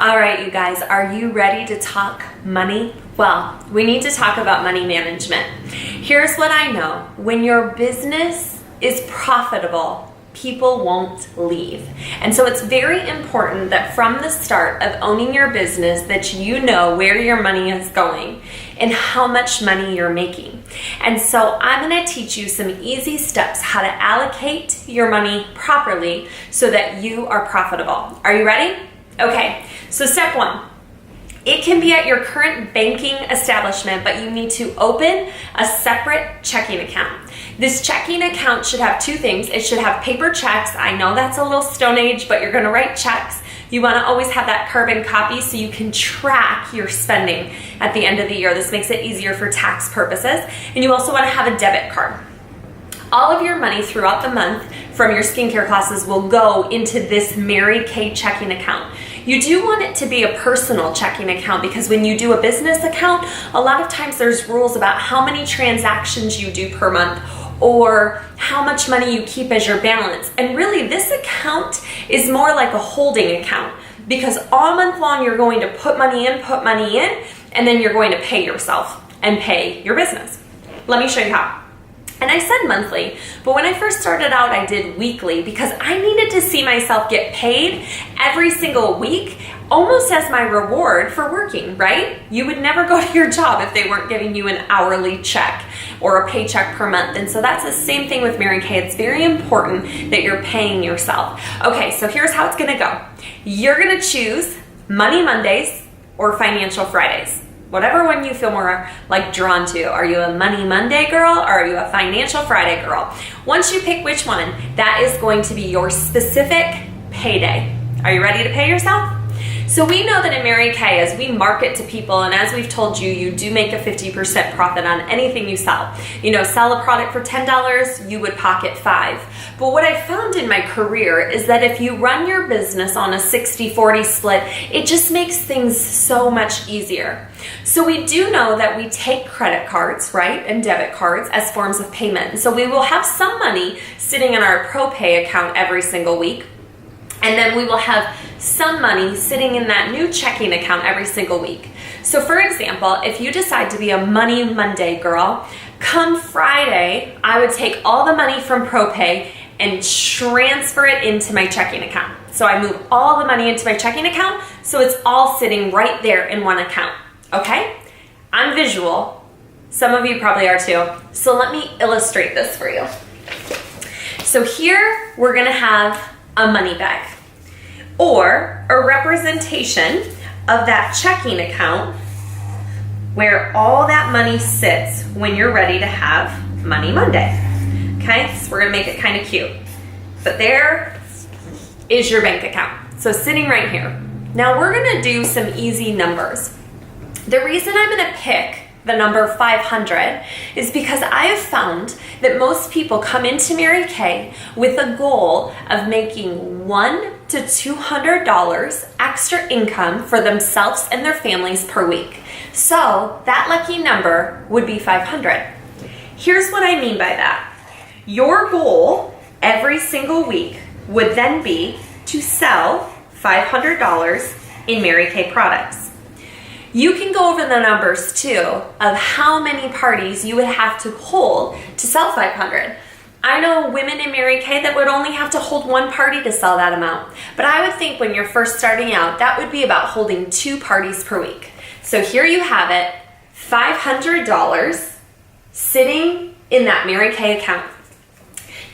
All right, you guys, are you ready to talk money? Well, we need to talk about money management. Here's what I know. When your business is profitable, people won't leave. And so it's very important that from the start of owning your business that you know where your money is going and how much money you're making. And so I'm going to teach you some easy steps how to allocate your money properly so that you are profitable. Are you ready? Okay, so step one. It can be at your current banking establishment, but you need to open a separate checking account. This checking account should have two things. It should have paper checks. I know that's a little Stone Age, but you're going to write checks. You want to always have that carbon copy so you can track your spending at the end of the year. This makes it easier for tax purposes. And you also want to have a debit card. All of your money throughout the month from your skincare classes will go into this Mary Kay checking account. You do want it to be a personal checking account because when you do a business account, a lot of times there's rules about how many transactions you do per month or how much money you keep as your balance. And really, this account is more like a holding account because all month long you're going to put money in, and then you're going to pay yourself and pay your business. Let me show you how. And I said monthly, but when I first started out, I did weekly because I needed to see myself get paid every single week, almost as my reward for working, right? You would never go to your job if they weren't giving you an hourly check or a paycheck per month. And so that's the same thing with Mary Kay. It's very important that you're paying yourself. Okay, so here's how it's gonna go. You're gonna choose Money Mondays or Financial Fridays. Whatever one you feel more like drawn to. Are you a Money Monday girl or are you a Financial Friday girl? Once you pick which one, that is going to be your specific payday. Are you ready to pay yourself? So we know that in Mary Kay, as we market to people, and as we've told you, you do make a 50% profit on anything you sell. You know, sell a product for $10, you would pocket $5. But what I found in my career is that if you run your business on a 60-40 split, it just makes things so much easier. So we do know that we take credit cards, right, and debit cards as forms of payment. So we will have some money sitting in our ProPay account every single week. And then we will have some money sitting in that new checking account every single week. So for example, if you decide to be a Money Monday girl, come Friday, I would take all the money from ProPay and transfer it into my checking account. So I move all the money into my checking account, so it's all sitting right there in one account, okay? I'm visual. Some of you probably are too. So let me illustrate this for you. So here we're gonna have a money bag or a representation of that checking account where all that money sits when you're ready to have Money Monday. Okay, so we're gonna make it kind of cute. But there is your bank account. So sitting right here. Now we're gonna do some easy numbers. The reason I'm gonna pick the number 500 is because I have found that most people come into Mary Kay with a goal of making $100 to $200 extra income for themselves and their families per week. So that lucky number would be 500. Here's what I mean by that. Your goal every single week would then be to sell $500 in Mary Kay products. You can go over the numbers too of how many parties you would have to hold to sell 500. I know women in Mary Kay that would only have to hold one party to sell that amount. But I would think when you're first starting out, that would be about holding 2 parties per week. So here you have it, $500 sitting in that Mary Kay account.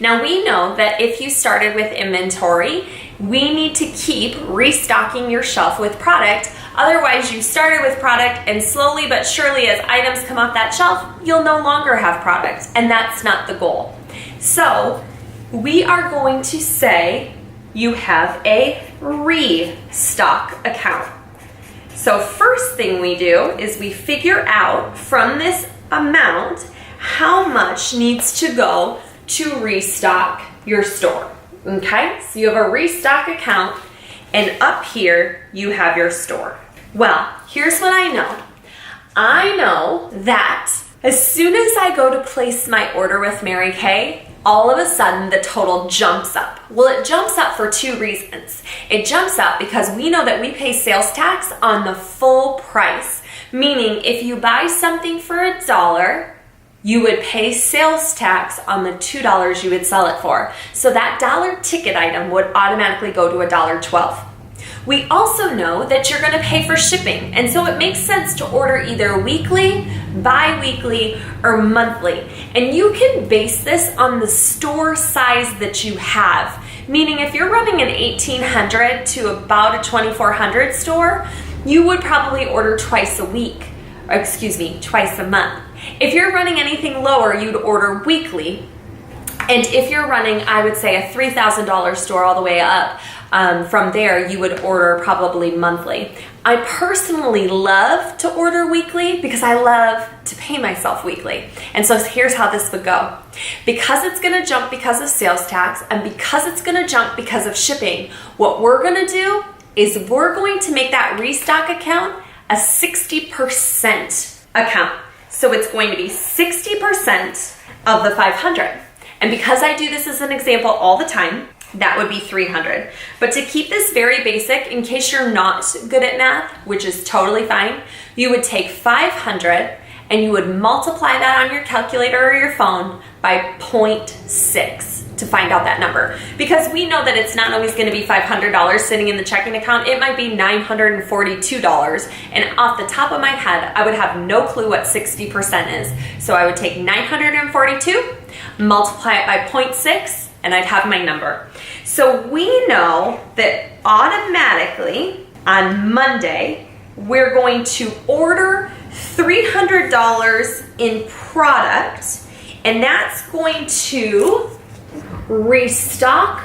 Now we know that if you started with inventory, we need to keep restocking your shelf with product. Otherwise, you started with product and slowly but surely as items come off that shelf, you'll no longer have product, and that's not the goal. So we are going to say you have a restock account. So first thing we do is we figure out from this amount how much needs to go to restock your store. Okay, so you have a restock account and up here you have your store. Well, here's what I know. I know that as soon as I go to place my order with Mary Kay, all of a sudden the total jumps up? Well, it jumps up for two reasons. It jumps up because we know that we pay sales tax on the full price, meaning if you buy something for $1, you would pay sales tax on the $2 you would sell it for. So that dollar ticket item would automatically go to $1.12. We also know that you're going to pay for shipping, and so it makes sense to order either weekly, bi-weekly, or monthly. And you can base this on the store size that you have. Meaning if you're running an 1,800 to about a 2,400 store, you would probably order twice a month. If you're running anything lower, you'd order weekly. And if you're running, I would say, a $3,000 store all the way up, from there, you would order probably monthly. I personally love to order weekly because I love to pay myself weekly. And so here's how this would go. Because it's going to jump because of sales tax and because it's going to jump because of shipping, what we're going to do is we're going to make that restock account a 60% account. So it's going to be 60% of the 500. And because I do this as an example all the time, that would be 300. But to keep this very basic, in case you're not good at math, which is totally fine, you would take 500 and you would multiply that on your calculator or your phone by 0.6 to find out that number. Because we know that it's not always going to be $500 sitting in the checking account. It might be $942. And off the top of my head, I would have no clue what 60% is. So I would take 942, multiply it by 0.6, and I'd have my number. So we know that automatically on Monday, we're going to order $300 in product, and that's going to restock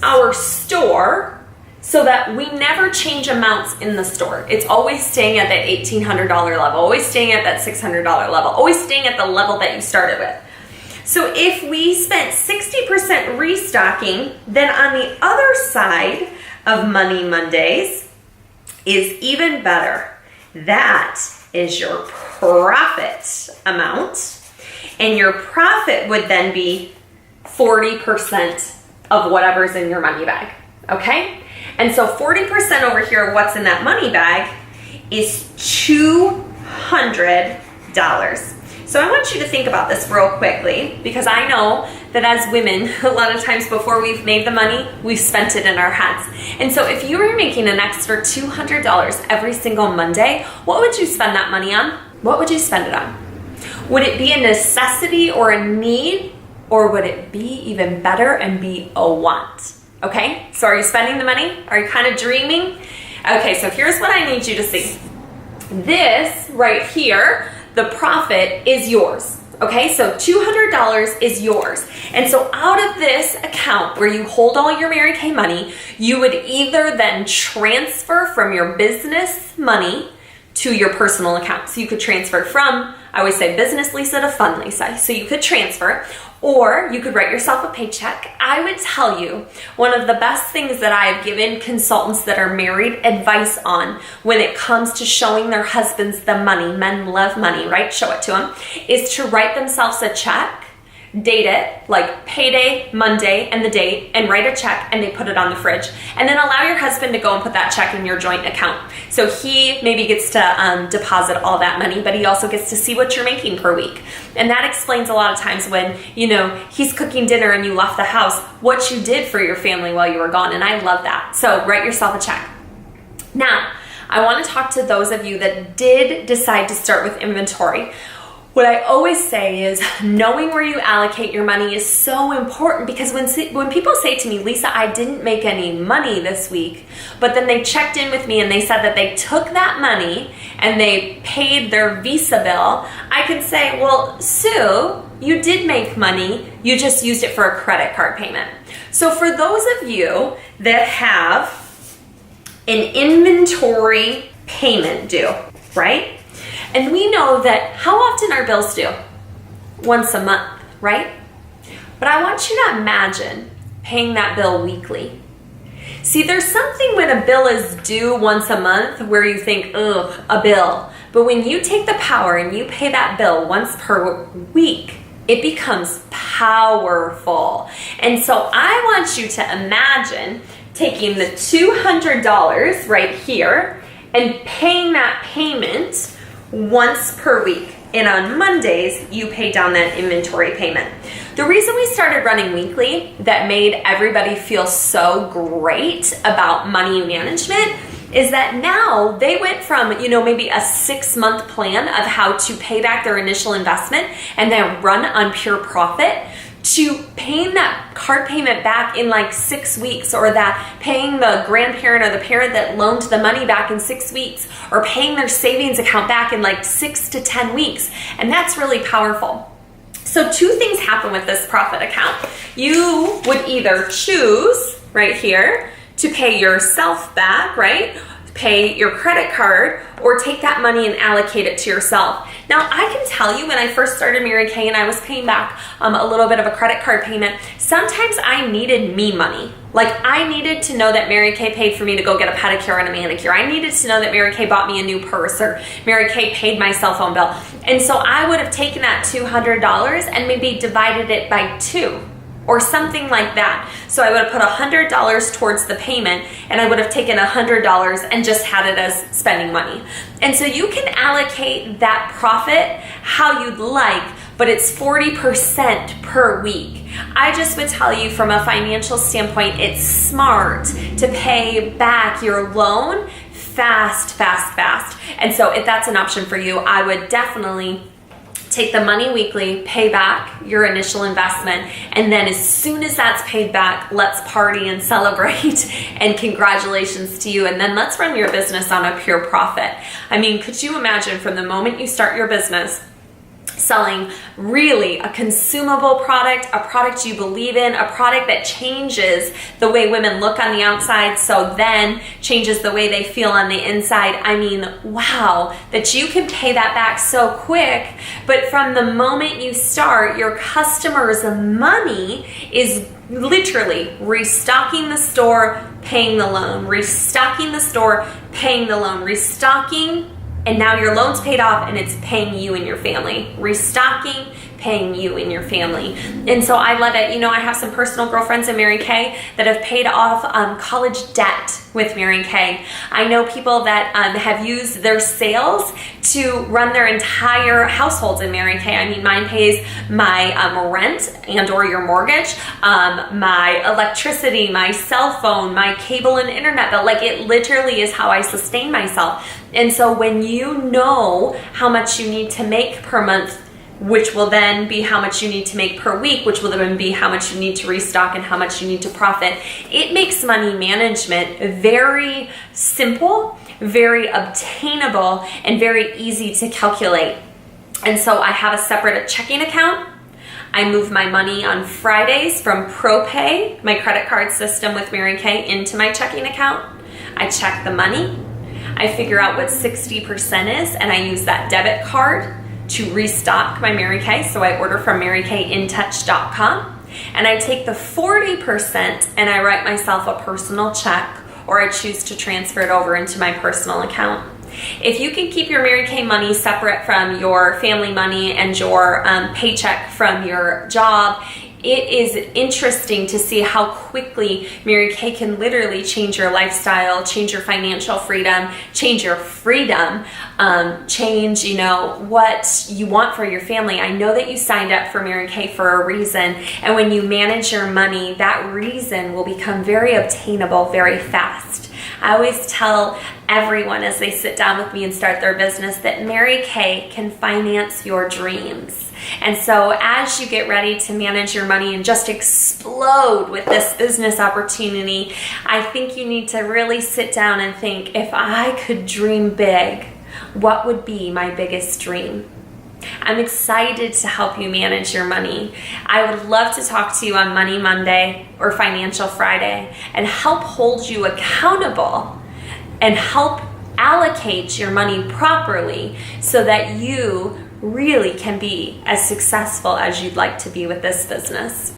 our store so that we never change amounts in the store. It's always staying at that $1,800 level, always staying at that $600 level, always staying at the level that you started with. So if we spent 60% restocking, then on the other side of Money Mondays is even better. That is your profit amount. And your profit would then be 40% of whatever's in your money bag. Okay? And so 40% over here, what's in that money bag, is $200. So I want you to think about this real quickly, because I know that as women, a lot of times before we've made the money, we've spent it in our heads. And so if you were making an extra $200 every single Monday, what would you spend that money on? What would you spend it on? Would it be a necessity or a need, or would it be even better and be a want? Okay, so are you spending the money? Are you kind of dreaming? Okay, so here's what I need you to see. This right here, the profit is yours. Okay, so $200 is yours. And so out of this account where you hold all your Mary Kay money, you would either then transfer from your business money to your personal account. So you could transfer from, I always say, business Lisa to fun Lisa. So you could transfer, or you could write yourself a paycheck. I would tell you, one of the best things that I have given consultants that are married advice on when it comes to showing their husbands the money, men love money, right? Show it to them, is to write themselves a check, date it, like payday, Monday, and the date, and write a check, and they put it on the fridge. And then allow your husband to go and put that check in your joint account. So he maybe gets to deposit all that money, but he also gets to see what you're making per week. And that explains a lot of times when, you know, he's cooking dinner and you left the house, what you did for your family while you were gone. And I love that. So write yourself a check. Now, I want to talk to those of you that did decide to start with inventory. What I always say is knowing where you allocate your money is so important, because when people say to me, Lisa, I didn't make any money this week, but then they checked in with me and they said that they took that money and they paid their Visa bill, I can say, well, Sue, you did make money, you just used it for a credit card payment. So for those of you that have an inventory payment due, right? And we know that how often our bills due? Once a month, right? But I want you to imagine paying that bill weekly. See, there's something when a bill is due once a month where you think, ugh, a bill. But when you take the power and you pay that bill once per week, it becomes powerful. And so I want you to imagine taking the $200 right here and paying that payment once per week. And on Mondays, you pay down that inventory payment. The reason we started running weekly that made everybody feel so great about money management is that now they went from, maybe a 6-month plan of how to pay back their initial investment and then run on pure profit to paying that card payment back in like 6 weeks, or that paying the grandparent or the parent that loaned the money back in 6 weeks, or paying their savings account back in like 6 to 10 weeks. And that's really powerful. So 2 things happen with this profit account. You would either choose right here to pay yourself back, right? Pay your credit card, or take that money and allocate it to yourself. Now, I can tell you when I first started Mary Kay and I was paying back a little bit of a credit card payment, sometimes I needed me money. Like, I needed to know that Mary Kay paid for me to go get a pedicure and a manicure. I needed to know that Mary Kay bought me a new purse, or Mary Kay paid my cell phone bill. And so I would have taken that $200 and maybe divided it by 2. Or something like that. So I would have put $100 towards the payment, and I would have taken $100 and just had it as spending money. And so you can allocate that profit how you'd like, but it's 40% per week. I just would tell you from a financial standpoint, it's smart to pay back your loan fast. And so if that's an option for you, I would definitely take the money weekly, pay back your initial investment, and then as soon as that's paid back, let's party and celebrate, and congratulations to you, and then let's run your business on a pure profit. I mean, could you imagine from the moment you start your business, selling really a consumable product, a product you believe in, a product that changes the way women look on the outside, so then changes the way they feel on the inside. I mean, wow, that you can pay that back so quick, but from the moment you start, your customers' money is literally restocking the store, paying the loan, restocking the store, paying the loan, restocking, and now your loan's paid off and it's paying you and your family. Restocking, paying you and your family. And so I love it. I have some personal girlfriends in Mary Kay that have paid off college debt with Mary Kay. I know people that have used their sales to run their entire households in Mary Kay. I mean, mine pays my rent and or your mortgage, my electricity, my cell phone, my cable and internet bill. Like, it literally is how I sustain myself. And so when you know how much you need to make per month, which will then be how much you need to make per week, which will then be how much you need to restock and how much you need to profit, it makes money management very simple, very obtainable, and very easy to calculate. And so I have a separate checking account. I move my money on Fridays from ProPay, my credit card system with Mary Kay, into my checking account. I check the money. I figure out what 60% is, and I use that debit card to restock my Mary Kay. So I order from MaryKayInTouch.com, and I take the 40% and I write myself a personal check, or I choose to transfer it over into my personal account. If you can keep your Mary Kay money separate from your family money and your paycheck from your job, it is interesting to see how quickly Mary Kay can literally change your lifestyle, change your financial freedom, change your freedom, change, what you want for your family. I know that you signed up for Mary Kay for a reason, and when you manage your money, that reason will become very obtainable very fast. I always tell everyone as they sit down with me and start their business that Mary Kay can finance your dreams. And so as you get ready to manage your money and just explode with this business opportunity, I think you need to really sit down and think, if I could dream big, what would be my biggest dream? I'm excited to help you manage your money. I would love to talk to you on Money Monday or Financial Friday and help hold you accountable and help allocate your money properly so that you really can be as successful as you'd like to be with this business.